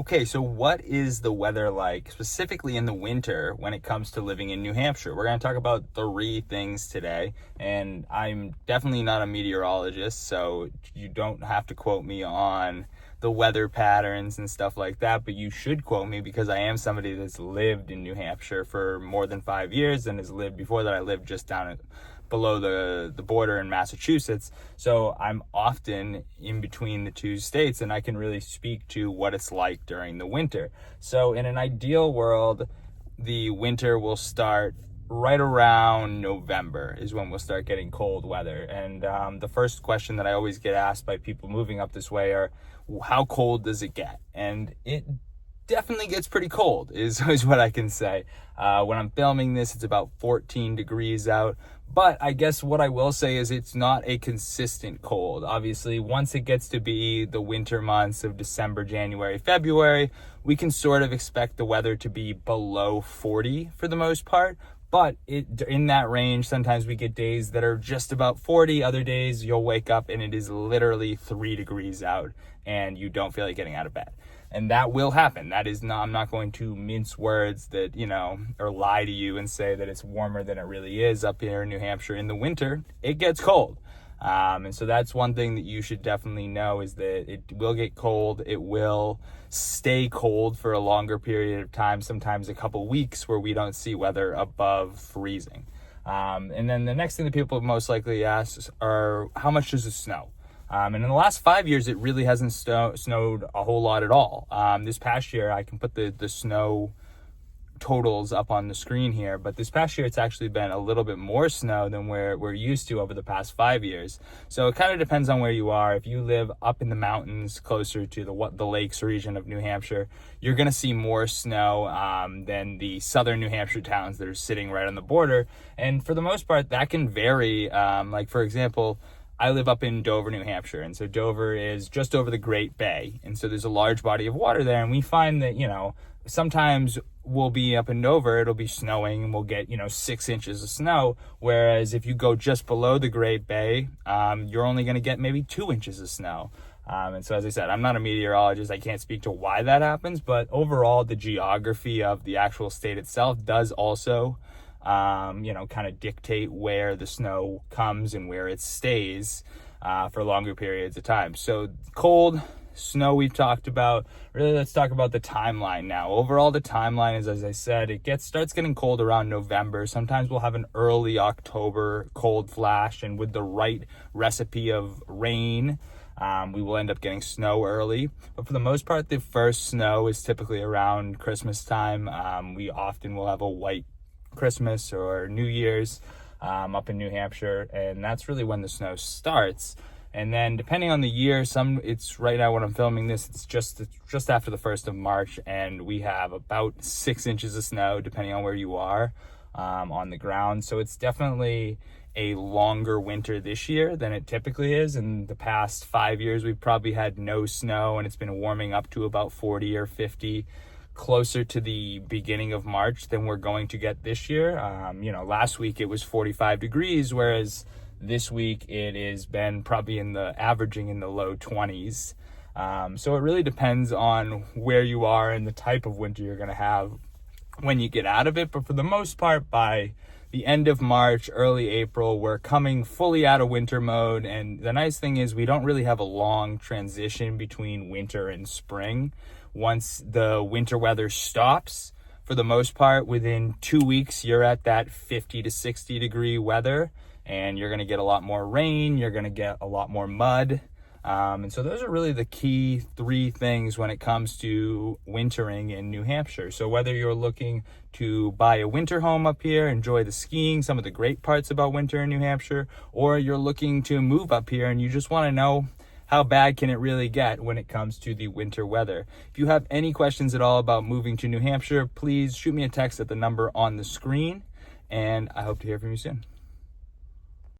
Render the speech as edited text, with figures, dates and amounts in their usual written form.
Okay, so what is the weather like specifically in the winter when it comes to living in New Hampshire? We're going to talk about three things today, and I'm definitely not a meteorologist, so you don't have to quote me on the weather patterns and stuff like that, but you should quote me because I am somebody that's lived in New Hampshire for more than 5 years and has lived before that. I lived just below the border in Massachusetts. So I'm often in between the two states and I can really speak to what it's like during the winter. So in an ideal world, the winter will start right around November is when we'll start getting cold weather. And the first question that I always get asked by people moving up this way are, how cold does it get? And it definitely gets pretty cold is what I can say. When I'm filming this, it's about 14 degrees out. But I guess what I will say is it's not a consistent cold. Obviously, once it gets to be the winter months of December, January, February, we can sort of expect the weather to be below 40 for the most part. But in that range, sometimes we get days that are just about 40. Other days you'll wake up and it is literally 3 degrees out and you don't feel like getting out of bed. And that will happen. That is not, I'm not going to mince words that, or lie to you and say that it's warmer than it really is up here in New Hampshire. In the winter, it gets cold. And so that's one thing that you should definitely know is that it will get cold. It will stay cold for a longer period of time, sometimes a couple weeks where we don't see weather above freezing. And then the next thing that people most likely ask are, how much does it snow? And in the last 5 years, it really hasn't snowed a whole lot at all. This past year, I can put the snow totals up on the screen here, but this past year, it's actually been a little bit more snow than we're used to over the past 5 years. So it kind of depends on where you are. If you live up in the mountains closer to the lakes region of New Hampshire, you're going to see more snow than the southern New Hampshire towns that are sitting right on the border. And for the most part, that can vary. Like, for example, I live up in Dover, New Hampshire, and so Dover is just over the Great Bay, and so there's a large body of water there, and we find that, sometimes we'll be up in Dover, it'll be snowing, and we'll get, 6 inches of snow, whereas if you go just below the Great Bay, you're only going to get maybe 2 inches of snow. And so, as I said, I'm not a meteorologist, I can't speak to why that happens, but overall, the geography of the actual state itself does also kind of dictate where the snow comes and where it stays for longer periods of time. So cold, snow we've talked about. Really, let's talk about the timeline now. Overall, the timeline is, as I said, starts getting cold around November. Sometimes we'll have an early October cold flash, and with the right recipe of rain, we will end up getting snow early. But for the most part, the first snow is typically around Christmas time. We often will have a white Christmas or New Year's up in New Hampshire, and that's really when the snow starts. And then depending on the year, it's right now when I'm filming this, it's just after the 1st of March, and we have about 6 inches of snow depending on where you are on the ground. So it's definitely a longer winter this year than it typically is. In the past 5 years, we've probably had no snow, and it's been warming up to about 40 or 50 closer to the beginning of March than we're going to get this year. Last week it was 45 degrees, whereas this week it has been probably averaging in the low 20s. So it really depends on where you are and the type of winter you're going to have when you get out of it. But for the most part, by the end of March, early April, we're coming fully out of winter mode. And the nice thing is we don't really have a long transition between winter and spring. Once the winter weather stops, for the most part, within 2 weeks, you're at that 50 to 60 degree weather, and you're going to get a lot more rain, you're going to get a lot more mud. And so those are really the key 3 things when it comes to wintering in New Hampshire. So whether you're looking to buy a winter home up here, enjoy the skiing, some of the great parts about winter in New Hampshire, or you're looking to move up here and you just want to know how bad can it really get when it comes to the winter weather. If you have any questions at all about moving to New Hampshire, please shoot me a text at the number on the screen, and I hope to hear from you soon.